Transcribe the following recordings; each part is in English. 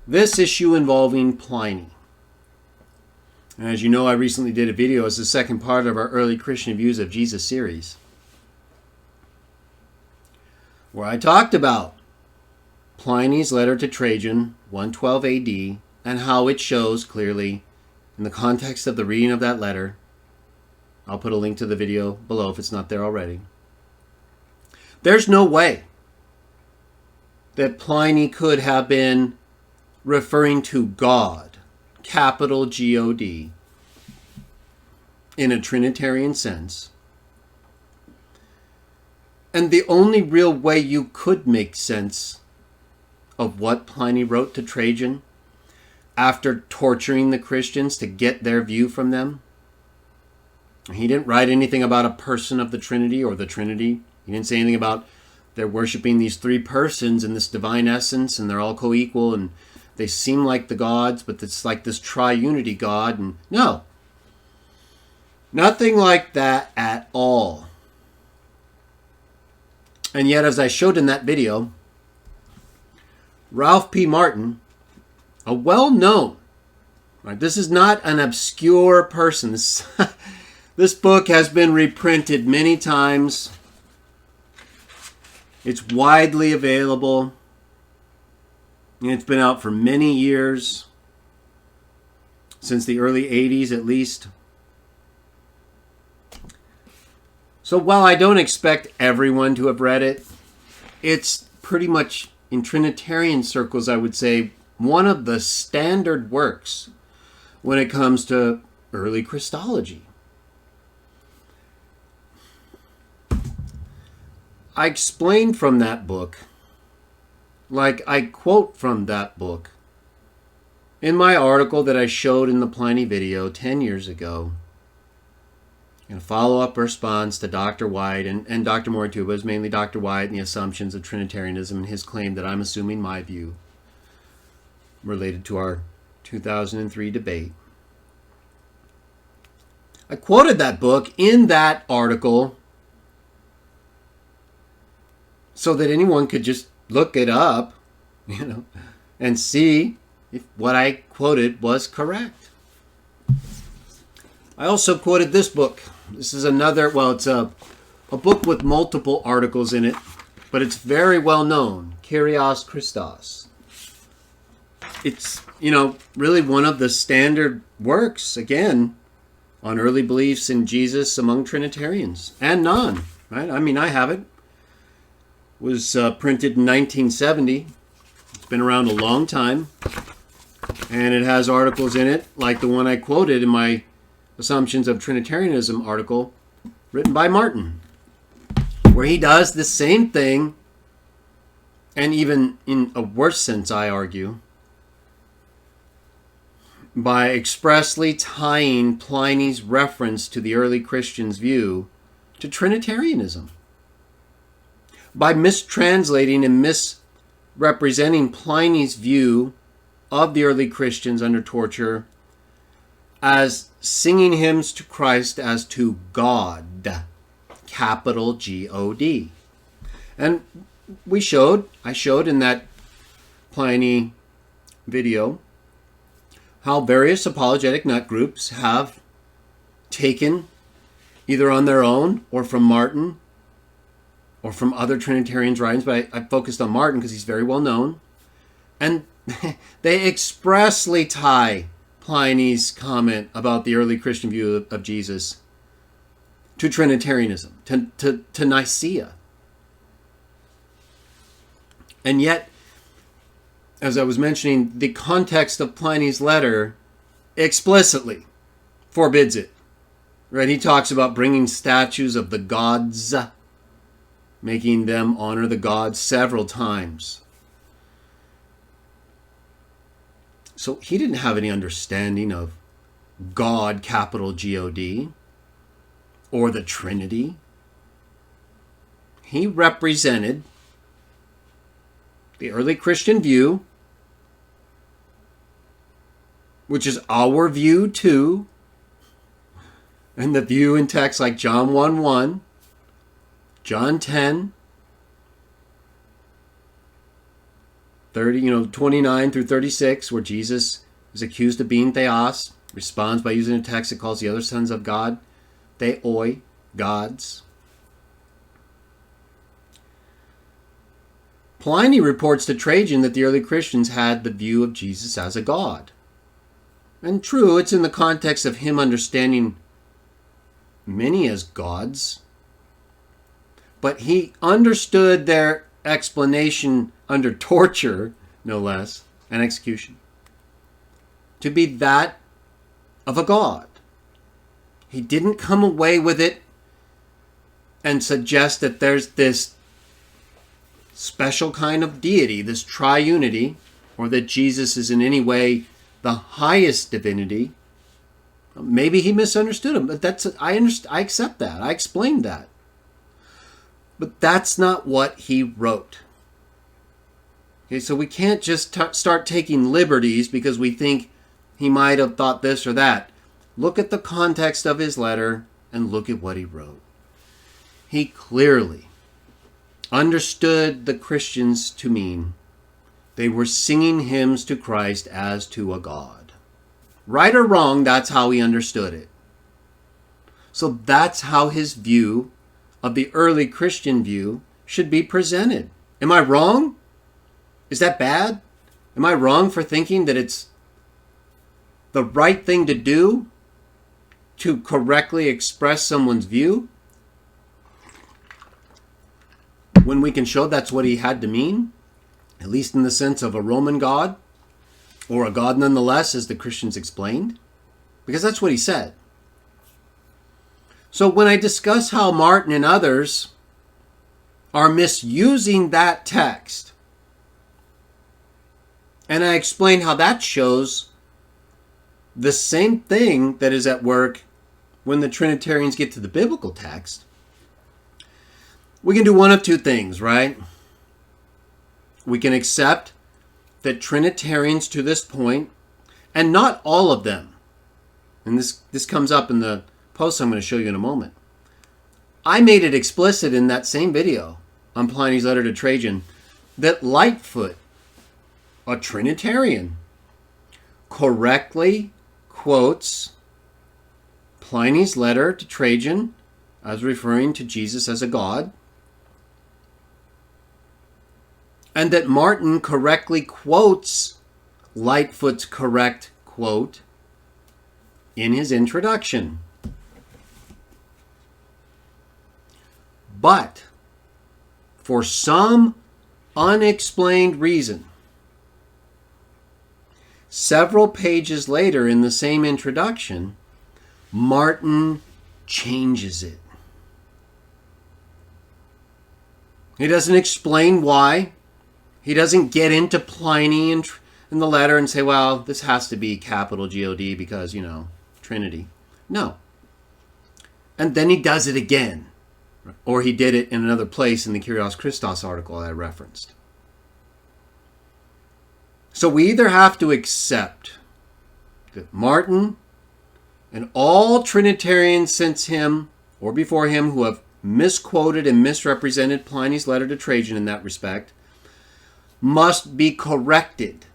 this issue involving Pliny. And as you know, I recently did a video as the second part of our early Christian views of Jesus series, where I talked about Pliny's letter to Trajan, 112 AD, and how it shows clearly in the context of the reading of that letter. I'll put a link to the video below if it's not there already. There's no way that Pliny could have been referring to God, capital G-O-D, in a Trinitarian sense. And the only real way you could make sense of what Pliny wrote to Trajan after torturing the Christians to get their view from them, he didn't write anything about a person of the Trinity or the Trinity. He didn't say anything about they're worshiping these three persons in this divine essence and they're all co-equal and they seem like the gods, but it's like this triunity God. And no, nothing like that at all. And yet, as I showed in that video, Ralph P. Martin, a well-known, right? This is not an obscure person. This book has been reprinted many times. It's widely available. And it's been out for many years, since the early 80s at least. So while I don't expect everyone to have read it, it's pretty much, in Trinitarian circles, I would say, one of the standard works when it comes to early Christology. I explained from that book, like I quote from that book, in my article that I showed in the Pliny video 10 years ago, in a follow-up response to Dr. White and Dr. Moore too, but it was mainly Dr. White and the assumptions of Trinitarianism and his claim that I'm assuming my view related to our 2003 debate. I quoted that book in that article so that anyone could just look it up, and see if what I quoted was correct. I also quoted this book. This is another, well, it's a book with multiple articles in it, but it's very well known, Kyrios Christos. It's, really one of the standard works, again, on early beliefs in Jesus among Trinitarians and non, right? I mean, I have it. It was printed in 1970. It's been around a long time. And it has articles in it, like the one I quoted in my Assumptions of Trinitarianism article, written by Martin, where he does the same thing, and even in a worse sense, I argue, by expressly tying Pliny's reference to the early Christians' view to Trinitarianism. By mistranslating and misrepresenting Pliny's view of the early Christians under torture as singing hymns to Christ as to God, capital G-O-D. And I showed in that Pliny video how various apologetic nut groups have taken, either on their own or from Martin or from other Trinitarians' writings, but I focused on Martin because he's very well known, and they expressly tie Pliny's comment about the early Christian view of Jesus to Trinitarianism, to Nicaea. And yet, as I was mentioning, the context of Pliny's letter explicitly forbids it. Right? He talks about bringing statues of the gods, making them honor the gods several times. So he didn't have any understanding of God, capital G-O-D, or the Trinity. He represented the early Christian view, which is our view too, and the view in texts like John 1:1, John 10, 29 through 36, where Jesus is accused of being theos, responds by using a text that calls the other sons of God theoi, gods. Pliny reports to Trajan that the early Christians had the view of Jesus as a god. And true, it's in the context of him understanding many as gods. But he understood their explanation under torture, no less, and execution, to be that of a god. He didn't come away with it and suggest that there's this special kind of deity, this triunity, or that Jesus is in any way the highest divinity. Maybe he misunderstood him, but I accept that. I explained that. But that's not what he wrote. Okay, so we can't just start taking liberties because we think he might have thought this or that. Look at the context of his letter and look at what he wrote. He clearly understood the Christians to mean they were singing hymns to Christ as to a god. Right or wrong, that's how he understood it. So that's how his view of the early Christian view should be presented. Am I wrong? Is that bad? Am I wrong for thinking that it's the right thing to do to correctly express someone's view, when we can show that's what he had to mean, at least in the sense of a Roman god, or a god nonetheless, as the Christians explained? Because that's what he said. So when I discuss how Martin and others are misusing that text, and I explain how that shows the same thing that is at work when the Trinitarians get to the biblical text, we can do one of two things, right? We can accept that Trinitarians to this point, and not all of them, and this comes up in the post I'm going to show you in a moment. I made it explicit in that same video on Pliny's letter to Trajan that Lightfoot, a Trinitarian, correctly quotes Pliny's letter to Trajan as referring to Jesus as a god, and that Martin correctly quotes Lightfoot's correct quote in his introduction. But for some unexplained reason, several pages later in the same introduction, Martin changes it. He doesn't explain why. He doesn't get into Pliny in the letter and say, well, this has to be capital G-O-D because, Trinity. No. And then he does it again. Or he did it in another place in the Kyrios Christos article I referenced. So we either have to accept that Martin and all Trinitarians since him or before him who have misquoted and misrepresented Pliny's letter to Trajan in that respect must be corrected.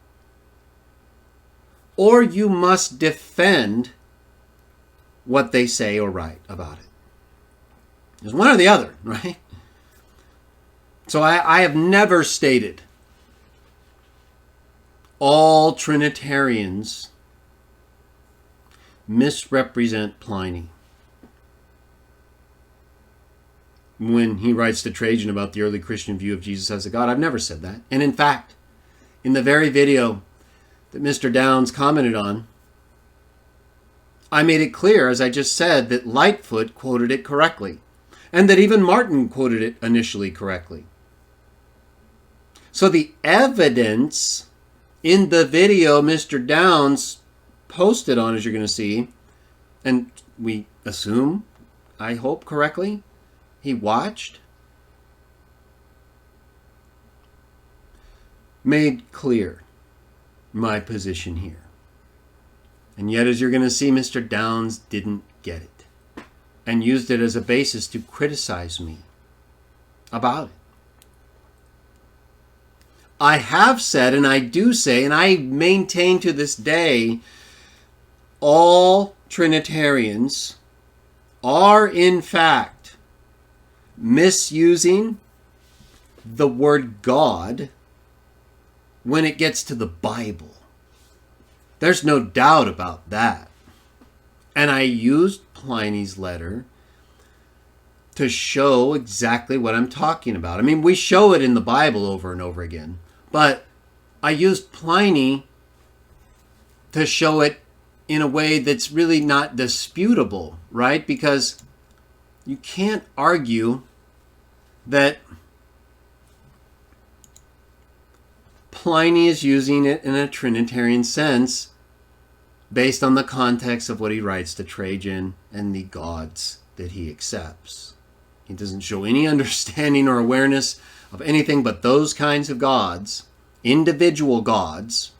Or you must defend what they say or write about it. There's one or the other, right? So I have never stated all Trinitarians misrepresent Pliny when he writes to Trajan about the early Christian view of Jesus as a god. I've never said that. And in fact, in the very video that Mr. Downs commented on, I made it clear, as I just said, that Lightfoot quoted it correctly, and that even Martin quoted it initially correctly. So the evidence in the video Mr. Downs posted on, as you're going to see, and we assume, I hope correctly, he watched, made clear my position here. And yet, as you're going to see, Mr. Downs didn't get it and used it as a basis to criticize me about it. I have said, and I do say, and I maintain to this day, all Trinitarians are in fact misusing the word God when it gets to the Bible. There's no doubt about that. And I used Pliny's letter to show exactly what I'm talking about. I mean, we show it in the Bible over and over again, but I used Pliny to show it in a way that's really not disputable, right? Because you can't argue that Pliny is using it in a Trinitarian sense based on the context of what he writes to Trajan and the gods that he accepts. He doesn't show any understanding or awareness of anything but those kinds of gods, individual gods.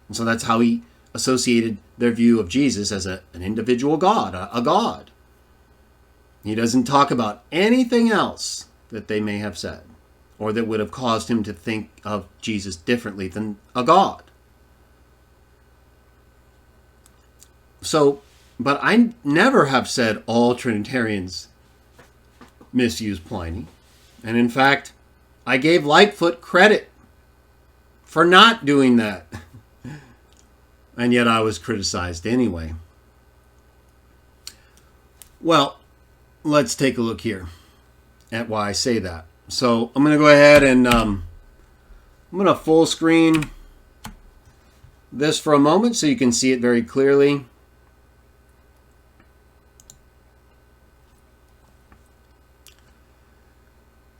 And so that's how he associated their view of Jesus as an individual God, a God. He doesn't talk about anything else that they may have said or that would have caused him to think of Jesus differently than a God. So, but I never have said all Trinitarians misuse Pliny. And in fact, I gave Lightfoot credit for not doing that. And yet I was criticized anyway. Well, let's take a look here at why I say that. So I'm going to go ahead and I'm going to full screen this for a moment so you can see it very clearly.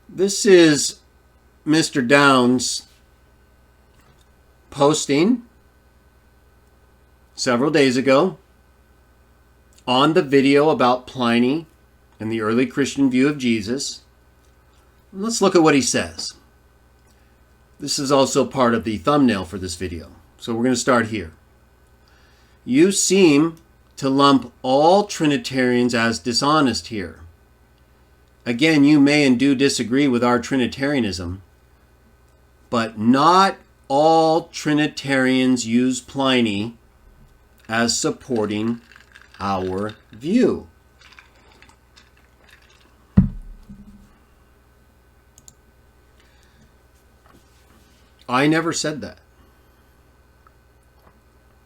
This is Mr. Downs posting several days ago on the video about Pliny and the early Christian view of Jesus. Let's look at what he says. This is also part of the thumbnail for this video. So we're going to start here. You seem to lump all Trinitarians as dishonest here. Again, you may and do disagree with our Trinitarianism, but not all Trinitarians use Pliny as supporting our view. I never said that.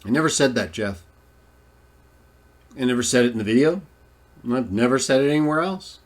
I never said that, Jeff. I never said it in the video. I've never said it anywhere else.